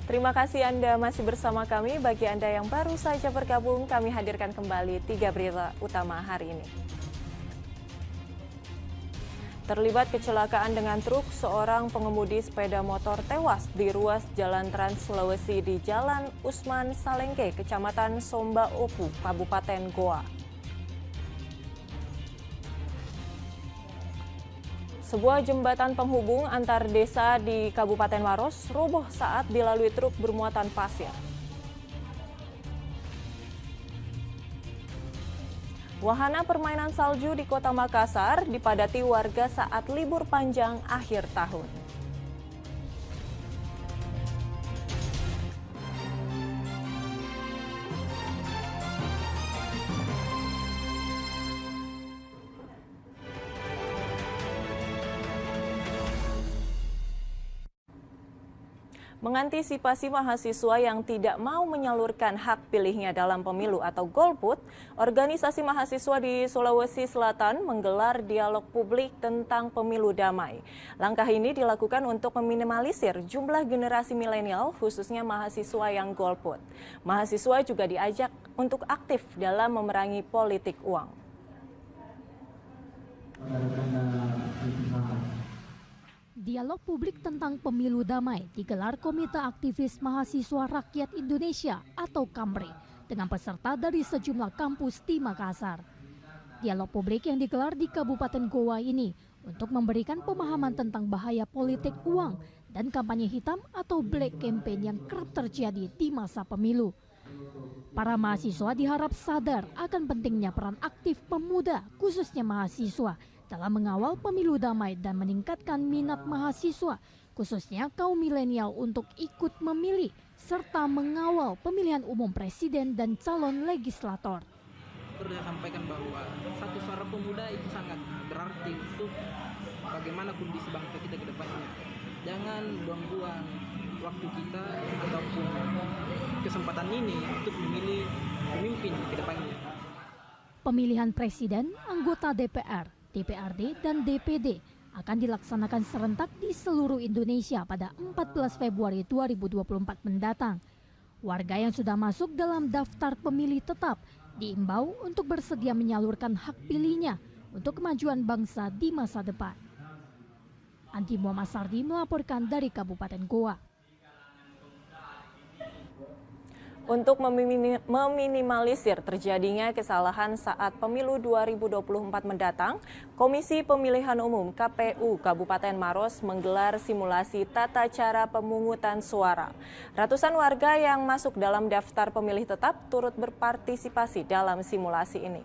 Terima kasih Anda masih bersama kami. Bagi Anda yang baru saja bergabung, kami hadirkan kembali 3 berita utama hari ini. Terlibat kecelakaan dengan truk, seorang pengemudi sepeda motor tewas di ruas Jalan Trans Sulawesi di Jalan Usman Salengke, Kecamatan Somba Opu, Kabupaten Goa. Sebuah jembatan penghubung antar desa di Kabupaten Maros roboh saat dilalui truk bermuatan pasir. Wahana permainan salju di Kota Makassar dipadati warga saat libur panjang akhir tahun. Mengantisipasi mahasiswa yang tidak mau menyalurkan hak pilihnya dalam pemilu atau golput, organisasi mahasiswa di Sulawesi Selatan menggelar dialog publik tentang pemilu damai. Langkah ini dilakukan untuk meminimalisir jumlah generasi milenial, khususnya mahasiswa yang golput. Mahasiswa juga diajak untuk aktif dalam memerangi politik uang. Dialog publik tentang pemilu damai digelar Komite Aktivis Mahasiswa Rakyat Indonesia atau KAMRI dengan peserta dari sejumlah kampus di Makassar. Dialog publik yang digelar di Kabupaten Goa ini untuk memberikan pemahaman tentang bahaya politik uang dan kampanye hitam atau black campaign yang kerap terjadi di masa pemilu. Para mahasiswa diharap sadar akan pentingnya peran aktif pemuda, khususnya mahasiswa, dalam mengawal pemilu damai dan meningkatkan minat mahasiswa, khususnya kaum milenial untuk ikut memilih serta mengawal pemilihan umum presiden dan calon legislator. Perlu saya sampaikan bahwa satu suara pemuda itu sangat berarti untuk bagaimana kondisi bangsa kita ke depannya. Jangan buang-buang waktu kita ataupun kesempatan ini untuk memilih pemimpin ke depannya. Pemilihan presiden, anggota DPR, DPRD, dan DPD akan dilaksanakan serentak di seluruh Indonesia pada 14 Februari 2024 mendatang. Warga yang sudah masuk dalam daftar pemilih tetap diimbau untuk bersedia menyalurkan hak pilihnya untuk kemajuan bangsa di masa depan. Andi Muhammad Sardi melaporkan dari Kabupaten Goa. Untuk meminimalisir terjadinya kesalahan saat pemilu 2024 mendatang, Komisi Pemilihan Umum KPU Kabupaten Maros menggelar simulasi tata cara pemungutan suara. Ratusan warga yang masuk dalam daftar pemilih tetap turut berpartisipasi dalam simulasi ini.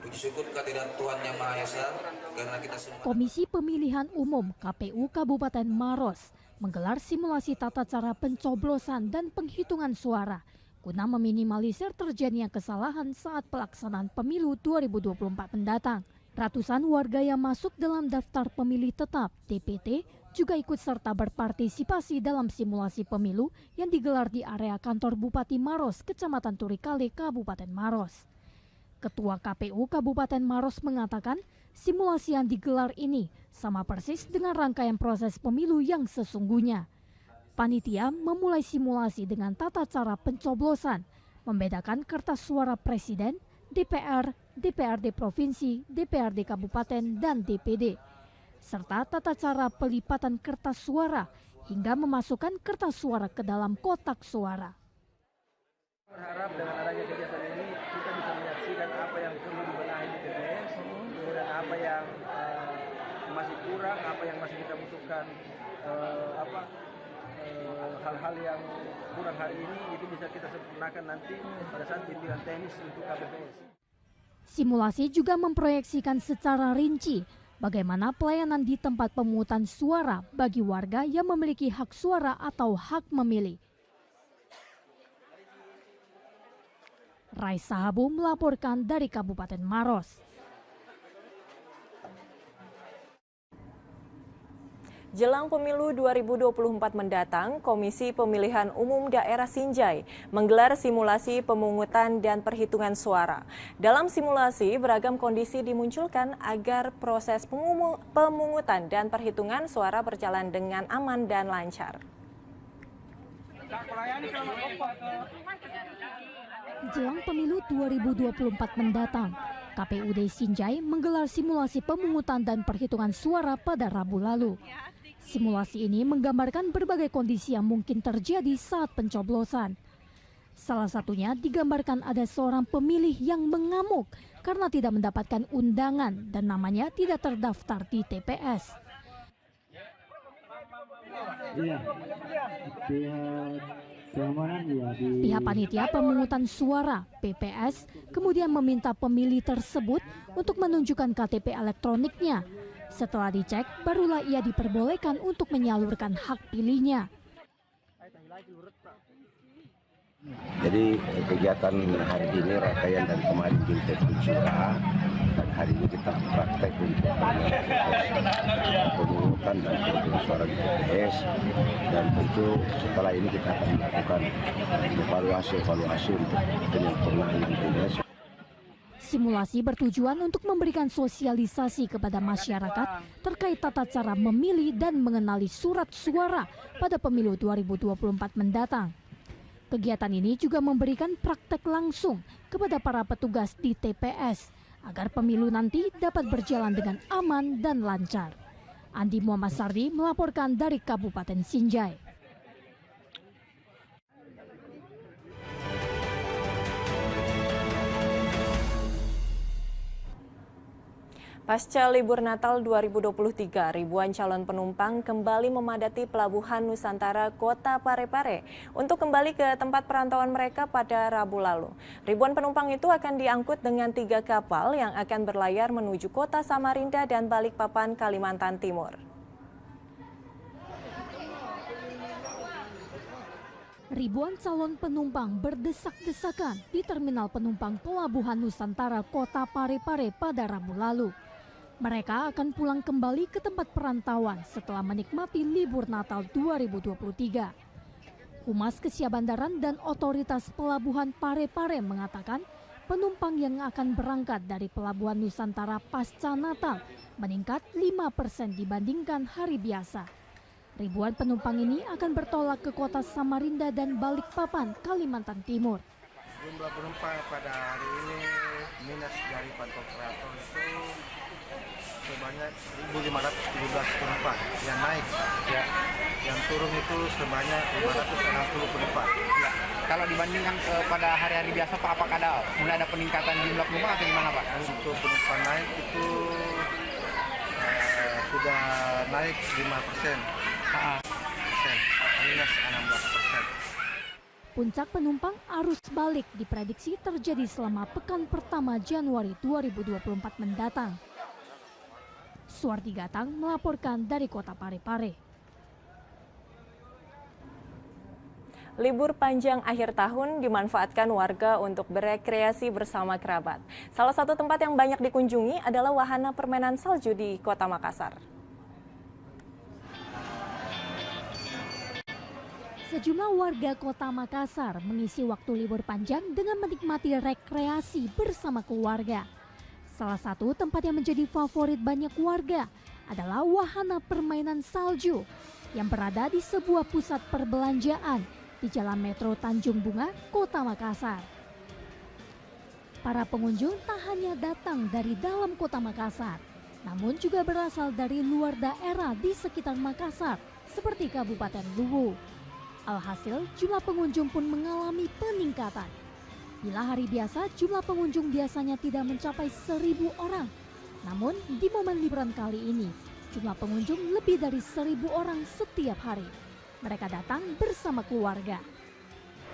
Bersyukur kehadiran Tuhan Yang Maha Esa karena kita semua. Komisi Pemilihan Umum KPU Kabupaten Maros menggelar simulasi tata cara pencoblosan dan penghitungan suara guna meminimalisir terjadinya kesalahan saat pelaksanaan pemilu 2024 mendatang. Ratusan warga yang masuk dalam daftar pemilih tetap DPT juga ikut serta berpartisipasi dalam simulasi pemilu yang digelar di area kantor Bupati Maros, Kecamatan Turikale, Kabupaten Maros. Ketua KPU Kabupaten Maros mengatakan simulasi yang digelar ini sama persis dengan rangkaian proses pemilu yang sesungguhnya. Panitia memulai simulasi dengan tata cara pencoblosan, membedakan kertas suara presiden, DPR, DPRD Provinsi, DPRD Kabupaten, dan DPD, serta tata cara pelipatan kertas suara hingga memasukkan kertas suara ke dalam kotak suara. Berharap dengan adanya kegiatan ini kita bisa menyaksikan apa yang perlu dibenahi di TPS, kemudian apa yang masih kurang, apa yang masih kita butuhkan, hal-hal yang kurang hari ini itu bisa kita sempurnakan nanti pada saat bimbingan teknis untuk KPPS. Simulasi juga memproyeksikan secara rinci bagaimana pelayanan di tempat pemungutan suara bagi warga yang memiliki hak suara atau hak memilih. Raisa Habu melaporkan dari Kabupaten Maros. Jelang pemilu 2024 mendatang, Komisi Pemilihan Umum Daerah Sinjai menggelar simulasi pemungutan dan perhitungan suara. Dalam simulasi, beragam kondisi dimunculkan agar proses pemungutan dan perhitungan suara berjalan dengan aman dan lancar. Jelang pemilu 2024 mendatang, KPUD Sinjai menggelar simulasi pemungutan dan perhitungan suara pada Rabu lalu. Simulasi ini menggambarkan berbagai kondisi yang mungkin terjadi saat pencoblosan. Salah satunya digambarkan ada seorang pemilih yang mengamuk karena tidak mendapatkan undangan dan namanya tidak terdaftar di TPS. Pihak panitia pemungutan suara (PPS) kemudian meminta pemilih tersebut untuk menunjukkan KTP elektroniknya. Setelah dicek, barulah ia diperbolehkan untuk menyalurkan hak pilihnya. Jadi kegiatan hari ini rangkaian dari kemarin kita curah dan hari ini kita praktek untuk pemungutan dan perhitungan suara di TPS, dan tentu setelah ini kita akan melakukan evaluasi untuk penyempurnaan nantinya. Simulasi bertujuan untuk memberikan sosialisasi kepada masyarakat terkait tata cara memilih dan mengenali surat suara pada pemilu 2024 mendatang. Kegiatan ini juga memberikan praktek langsung kepada para petugas di TPS agar pemilu nanti dapat berjalan dengan aman dan lancar. Andi Muhammad Sardi melaporkan dari Kabupaten Sinjai. Pasca libur Natal 2023, ribuan calon penumpang kembali memadati Pelabuhan Nusantara Kota Parepare untuk kembali ke tempat perantauan mereka pada Rabu lalu. Ribuan penumpang itu akan diangkut dengan 3 kapal yang akan berlayar menuju Kota Samarinda dan Balikpapan, Kalimantan Timur. Ribuan calon penumpang berdesak-desakan di Terminal Penumpang Pelabuhan Nusantara Kota Parepare pada Rabu lalu. Mereka akan pulang kembali ke tempat perantauan setelah menikmati libur Natal 2023. Humas Kesiabandaran dan Otoritas Pelabuhan Parepare mengatakan penumpang yang akan berangkat dari Pelabuhan Nusantara pasca Natal meningkat 5% dibandingkan hari biasa. Ribuan penumpang ini akan bertolak ke Kota Samarinda dan Balikpapan, Kalimantan Timur. Jumlah penumpang pada hari ini minus dari pantau operator itu sebanyak 1.517 penumpang yang naik, ya. Yang turun itu sebanyak 560 penumpang. Ya. Kalau dibandingkan pada hari-hari biasa Pak, apakah mulai ada peningkatan jumlah penumpang atau gimana Pak? Untuk penumpang naik itu sudah naik 5%, minus 16%. Puncak penumpang arus balik diprediksi terjadi selama pekan pertama Januari 2024 mendatang. Suardi Gatang melaporkan dari Kota Parepare. Libur panjang akhir tahun dimanfaatkan warga untuk berekreasi bersama kerabat. Salah satu tempat yang banyak dikunjungi adalah wahana permainan salju di Kota Makassar. Sejumlah warga Kota Makassar mengisi waktu libur panjang dengan menikmati rekreasi bersama keluarga. Salah satu tempat yang menjadi favorit banyak warga adalah wahana permainan salju yang berada di sebuah pusat perbelanjaan di Jalan Metro Tanjung Bunga, Kota Makassar. Para pengunjung tak hanya datang dari dalam Kota Makassar, namun juga berasal dari luar daerah di sekitar Makassar, seperti Kabupaten Luwu. Alhasil, jumlah pengunjung pun mengalami peningkatan. Bila hari biasa, jumlah pengunjung biasanya tidak mencapai 1.000 orang. Namun, di momen liburan kali ini, jumlah pengunjung lebih dari 1.000 orang setiap hari. Mereka datang bersama keluarga.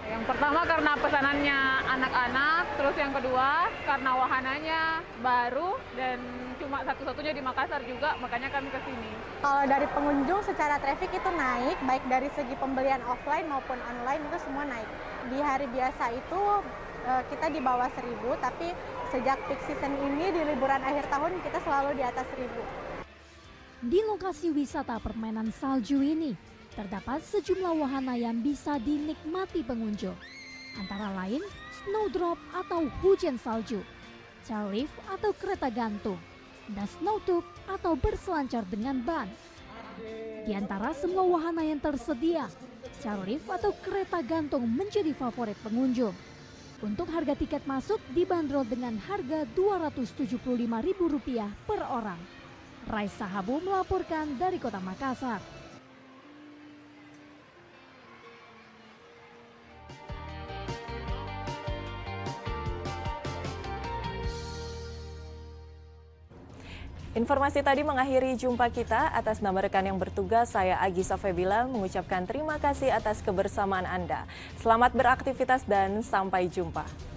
Yang pertama karena pesanannya anak-anak, terus yang kedua karena wahananya baru dan cuma satu-satunya di Makassar juga, makanya kami ke sini. Kalau dari pengunjung secara traffic itu naik, baik dari segi pembelian offline maupun online itu semua naik. Di hari biasa itu kita di bawah 1.000, tapi sejak peak season ini di liburan akhir tahun kita selalu di atas 1.000. Di lokasi wisata permainan salju ini, terdapat sejumlah wahana yang bisa dinikmati pengunjung. Antara lain, snowdrop atau hujan salju, chairlift atau kereta gantung, dan snowtube atau berselancar dengan ban. Di antara semua wahana yang tersedia, chairlift atau kereta gantung menjadi favorit pengunjung. Untuk harga tiket masuk dibanderol dengan harga Rp275.000 per orang. Raisa Habu melaporkan dari Kota Makassar. Informasi tadi mengakhiri jumpa kita. Atas nama rekan yang bertugas, saya Agisa Febila mengucapkan terima kasih atas kebersamaan Anda. Selamat beraktivitas dan sampai jumpa.